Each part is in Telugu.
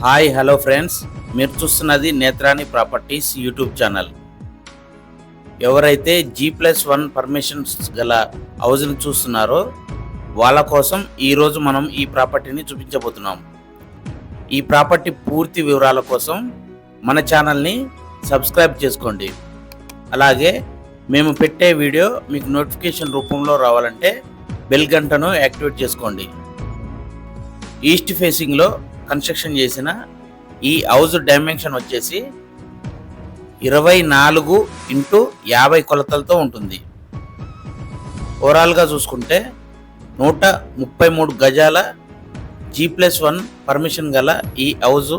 హాయ్ హలో ఫ్రెండ్స్, మీరు చూస్తున్నది నేత్రాని ప్రాపర్టీస్ యూట్యూబ్ ఛానల్. ఎవరైతే G+1 పర్మిషన్స్ గల హౌస్ని చూస్తున్నారో వాళ్ళ కోసం ఈరోజు మనం ఈ ప్రాపర్టీని చూపించబోతున్నాం. ఈ ప్రాపర్టీ పూర్తి వివరాల కోసం మన ఛానల్ని సబ్స్క్రైబ్ చేసుకోండి. అలాగే మేము పెట్టే వీడియో మీకు నోటిఫికేషన్ రూపంలో రావాలంటే బెల్ గంటను యాక్టివేట్ చేసుకోండి. ఈస్ట్ ఫేసింగ్లో కన్స్ట్రక్షన్ చేసిన ఈ హౌస్ డైమెన్షన్ వచ్చేసి 24x50 కొలతలతో ఉంటుంది. ఓవరాల్గా చూసుకుంటే 133 గజాల G+1 పర్మిషన్ గల ఈ హౌస్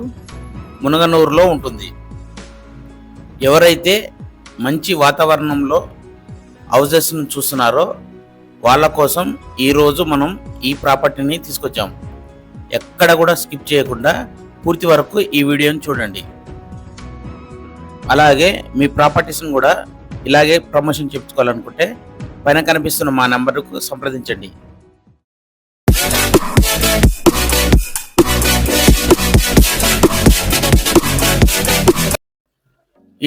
మునగనూరులో ఉంటుంది. ఎవరైతే మంచి వాతావరణంలో హౌజెస్ను చూస్తున్నారో వాళ్ళ కోసం ఈరోజు మనం ఈ ప్రాపర్టీని తీసుకొచ్చాం. ఎక్కడ కూడా స్కిప్ చేయకుండా పూర్తి వరకు ఈ వీడియోని చూడండి. అలాగే మీ ప్రాపర్టీస్ని కూడా ఇలాగే ప్రమోషన్ చెప్పుకోవాలనుకుంటే పైన కనిపిస్తున్న మా నంబర్కు సంప్రదించండి.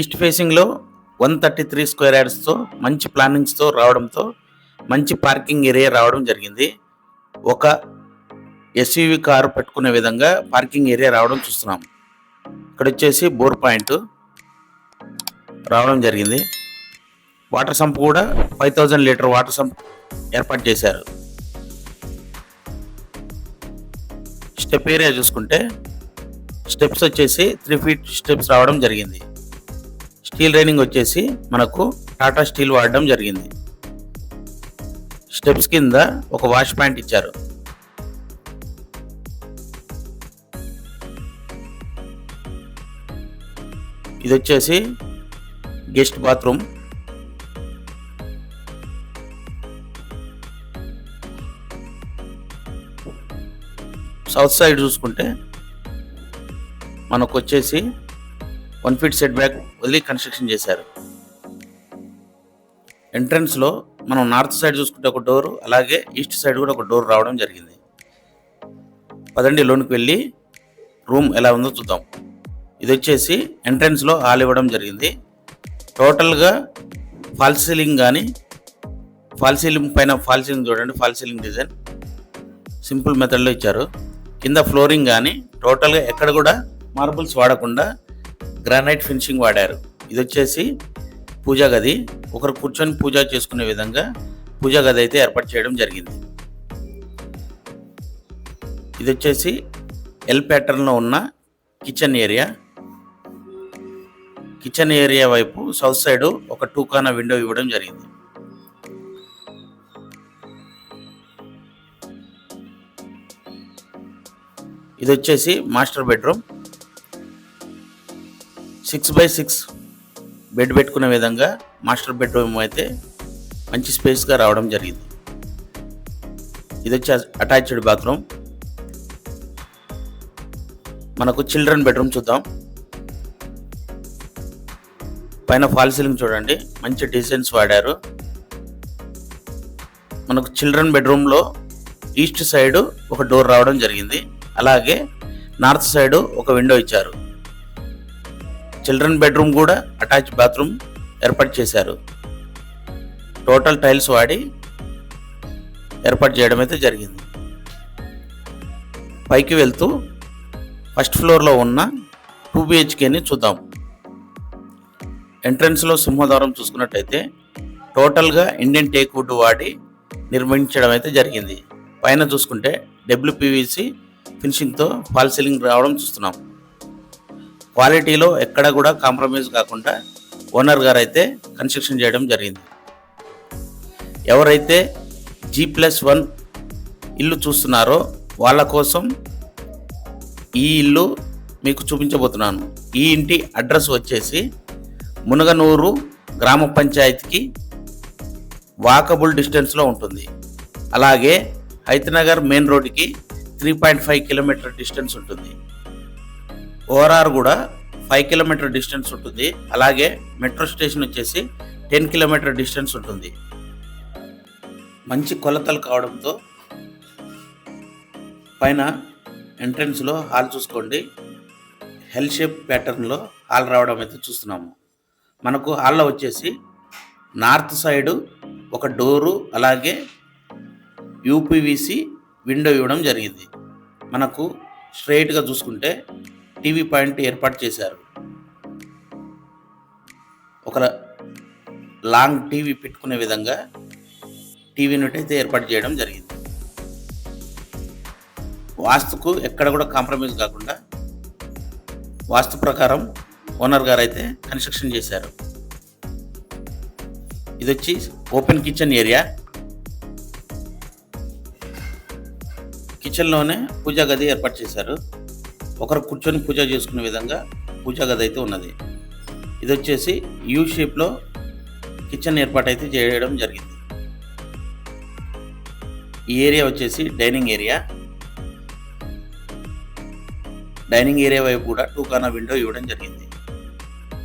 ఈస్ట్ ఫేసింగ్లో 133 స్క్వేర్ యార్డ్స్తో మంచి ప్లానింగ్స్తో రావడంతో మంచి పార్కింగ్ ఏరియా రావడం జరిగింది. ఒక ఎస్యూవి కారు పెట్టుకునే విధంగా పార్కింగ్ ఏరియా రావడం చూస్తున్నాం. ఇక్కడ వచ్చేసి బోర్ పాయింట్ రావడం జరిగింది. వాటర్ సంప్ కూడా 5000 లీటర్ వాటర్ సంప్ ఏర్పాటు చేశారు. స్టెప్ ఏరియా చూసుకుంటే స్టెప్స్ వచ్చేసి 3 ఫీట్ స్టెప్స్ రావడం జరిగింది. స్టీల్ రైనింగ్ వచ్చేసి మనకు టాటా స్టీల్ వాడడం జరిగింది. స్టెప్స్ కింద ఒక వాష్ పాయింట్ ఇచ్చారు. ఇది వచ్చేసి గెస్ట్ బాత్రూమ్. సౌత్ సైడ్ చూసుకుంటే మనకు వచ్చేసి 1 ఫీట్ సెట్ బ్యాక్ వదిలి కన్స్ట్రక్షన్ చేశారు. ఎంట్రన్స్లో మనం నార్త్ సైడ్ చూసుకుంటే ఒక డోరు, అలాగే ఈస్ట్ సైడ్ కూడా ఒక డోర్ రావడం జరిగింది. పదండి లోనికి వెళ్ళి రూమ్ ఎలా ఉందో చూద్దాం. ఇది వచ్చేసి ఎంట్రన్స్లో హాల్ ఇవ్వడం జరిగింది. టోటల్గా ఫాల్ సీలింగ్ కానీ ఫాల్ సీలింగ్ పైన ఫాల్ సీలింగ్ చూడండి, ఫాల్ సీలింగ్ డిజైన్ సింపుల్ మెథడ్లో ఇచ్చారు. కింద ఫ్లోరింగ్ కానీ టోటల్గా ఎక్కడ కూడా మార్బుల్స్ వాడకుండా గ్రానైట్ ఫినిషింగ్ వాడారు. ఇది వచ్చేసి పూజా గది, ఒకరు కూర్చొని పూజ చేసుకునే విధంగా పూజా గది అయితే ఏర్పాటు చేయడం జరిగింది. ఇది వచ్చేసి ఎల్ ప్యాటర్న్లో ఉన్న కిచెన్ ఏరియా. కిచెన్ ఏరియా వైపు సౌత్ సైడ్ ఒక 2 కార్నర్ విండో ఇవ్వడం జరిగింది. ఇది వచ్చేసి మాస్టర్ బెడ్రూమ్. 6x6 బెడ్ పెట్టుకునే విధంగా మాస్టర్ బెడ్రూమ్ అయితే మంచి స్పేస్గా రావడం జరిగింది. ఇది వచ్చి అటాచ్డ్ బాత్రూమ్. మనకు చిల్డ్రన్ బెడ్రూమ్ చూద్దాం. పైన ఫాల్ సీలింగ్ చూడండి, మంచి డిజైన్స్ వాడారు. మనకు చిల్డ్రన్ బెడ్రూమ్లో ఈస్ట్ సైడ్ ఒక డోర్ రావడం జరిగింది, అలాగే నార్త్ సైడ్ ఒక విండో ఇచ్చారు. చిల్డ్రన్ బెడ్రూమ్ కూడా అటాచ్ బాత్రూమ్ ఏర్పాటు చేశారు. టోటల్ టైల్స్ వాడి ఏర్పాటు చేయడం అయితే జరిగింది. పైకి వెళ్తూ ఫస్ట్ ఫ్లోర్లో ఉన్న 2 BHKని చూద్దాం. ఎంట్రన్స్లో సింహద్వారం చూసుకున్నట్టయితే టోటల్గా ఇండియన్ టేక్ వుడ్ వాడి నిర్మించడం అయితే జరిగింది. పైన చూసుకుంటే WPVC ఫినిషింగ్తో ఫాల్ సీలింగ్ రావడం చూస్తున్నాం. క్వాలిటీలో ఎక్కడ కూడా కాంప్రమైజ్ కాకుండా ఓనర్ గారు అయితే కన్స్ట్రక్షన్ చేయడం జరిగింది. ఎవరైతే G+1 ఇల్లు చూస్తున్నారో వాళ్ళ కోసం ఈ ఇల్లు మీకు చూపించబోతున్నాను. ఈ ఇంటి అడ్రస్ వచ్చేసి మునగనూరు గ్రామ పంచాయతీకి వాకబుల్ డిస్టెన్స్లో ఉంటుంది. అలాగే హైతనగర్ మెయిన్ రోడ్డుకి 3.5 కిలోమీటర్ డిస్టెన్స్ ఉంటుంది. ఓఆర్ఆర్ కూడా 5 కిలోమీటర్ డిస్టెన్స్ ఉంటుంది. అలాగే మెట్రో స్టేషన్ వచ్చేసి 10 కిలోమీటర్ డిస్టెన్స్ ఉంటుంది. మంచి కొలతలు కావడంతో పైన ఎంట్రన్స్లో హాల్ చూసుకోండి, హెల్ షేప్ ప్యాటర్న్లో హాల్ రావడం అయితే చూస్తున్నాము. మనకు హాల్లో వచ్చేసి నార్త్ సైడు ఒక డోరు అలాగే యూపీవీసీ విండో ఇవ్వడం జరిగింది. మనకు స్ట్రైట్గా చూసుకుంటే టీవీ పాయింట్ ఏర్పాటు చేశారు. ఒక లాంగ్ టీవీ పెట్టుకునే విధంగా టీవీ యూనిట్ అయితే ఏర్పాటు చేయడం జరిగింది. వాస్తుకు ఎక్కడ కూడా కాంప్రమైజ్ కాకుండా వాస్తు ప్రకారం ఓనర్ గారు అయితే కన్స్ట్రక్షన్ చేశారు. ఇది వచ్చి ఓపెన్ కిచెన్ ఏరియా. కిచెన్లోనే పూజా గది ఏర్పాటు చేశారు. ఒకరు కూర్చొని పూజ చేసుకునే విధంగా పూజా గది అయితే ఉన్నది. ఇది వచ్చేసి యూ షేప్లో కిచెన్ ఏర్పాటు అయితే చేయడం జరిగింది. ఈ ఏరియా వచ్చేసి డైనింగ్ ఏరియా. డైనింగ్ ఏరియా వైపు కూడా 2 కార్నర్ విండో ఇవ్వడం జరిగింది.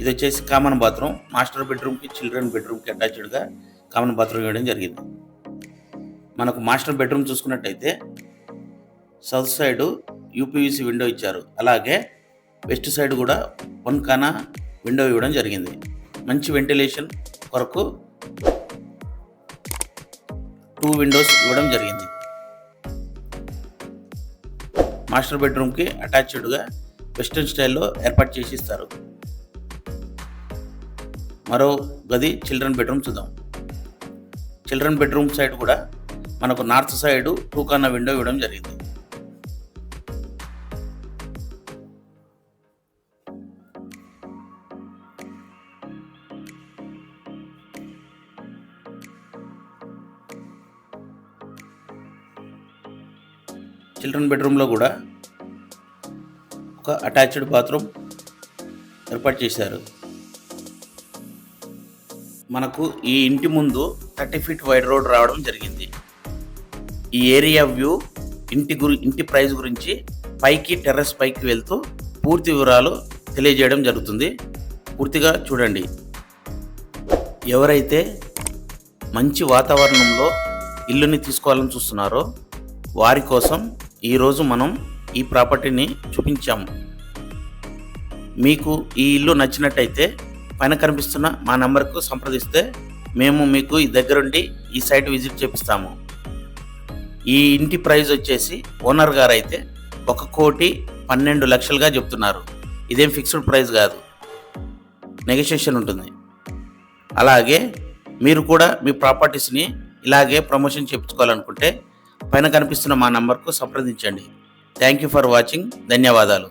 ఇది వచ్చేసి కామన్ బాత్రూమ్. మాస్టర్ బెడ్రూమ్కి చిల్డ్రన్ బెడ్రూమ్కి అటాచ్డ్గా కామన్ బాత్రూమ్ ఇవ్వడం జరిగింది. మనకు మాస్టర్ బెడ్రూమ్ చూసుకున్నట్టయితే సౌత్ సైడు యూపీవీసీ విండో ఇచ్చారు. అలాగే వెస్ట్ సైడ్ కూడా 1 కార్నర్ విండో ఇవ్వడం జరిగింది. మంచి వెంటిలేషన్ కొరకు 2 విండోస్ ఇవ్వడం జరిగింది. మాస్టర్ బెడ్రూమ్కి అటాచ్డ్గా వెస్టర్న్ స్టైల్లో ఏర్పాటు చేసి ఇస్తారు. మరో గది చిల్డ్రన్ బెడ్రూమ్ చూద్దాం. చిల్డ్రన్ బెడ్రూమ్ సైడ్ కూడా మనకు నార్త్ సైడ్ 2 కార్నర్ విండో ఇవ్వడం జరిగింది. చిల్డ్రన్ బెడ్రూమ్లో కూడా ఒక అటాచ్డ్ బాత్రూమ్ ఏర్పాటు చేశారు. మనకు ఈ ఇంటి ముందు 30 ఫీట్ వైడ్ రోడ్ రావడం జరిగింది. ఈ ఏరియా వ్యూ ఇంటి ప్రైస్ గురించి పైకి టెర్రస్ పైకి వెళ్తూ పూర్తి వివరాలు తెలియజేయడం జరుగుతుంది. పూర్తిగా చూడండి. ఎవరైతే మంచి వాతావరణంలో ఇల్లుని తీసుకోవాలని చూస్తున్నారో వారి కోసం ఈరోజు మనం ఈ ప్రాపర్టీని చూపించాము. మీకు ఈ ఇల్లు నచ్చినట్టయితే పైన కనిపిస్తున్న మా నెంబర్కు సంప్రదిస్తే మేము మీకు ఈ దగ్గరుండి ఈ సైట్ విజిట్ చేపిస్తాము. ఈ ఇంటి ప్రైస్ వచ్చేసి ఓనర్ గారు అయితే 1,12,00,000గా చెప్తున్నారు. ఇదేం ఫిక్స్డ్ ప్రైస్ కాదు, నెగోషియేషన్ ఉంటుంది. అలాగే మీరు కూడా మీ ప్రాపర్టీస్ని ఇలాగే ప్రమోషన్ చేయించుకోవాలనుకుంటే పైన కనిపిస్తున్న మా నంబర్కు సంప్రదించండి. Thank you for watching. ధన్యవాదాలు.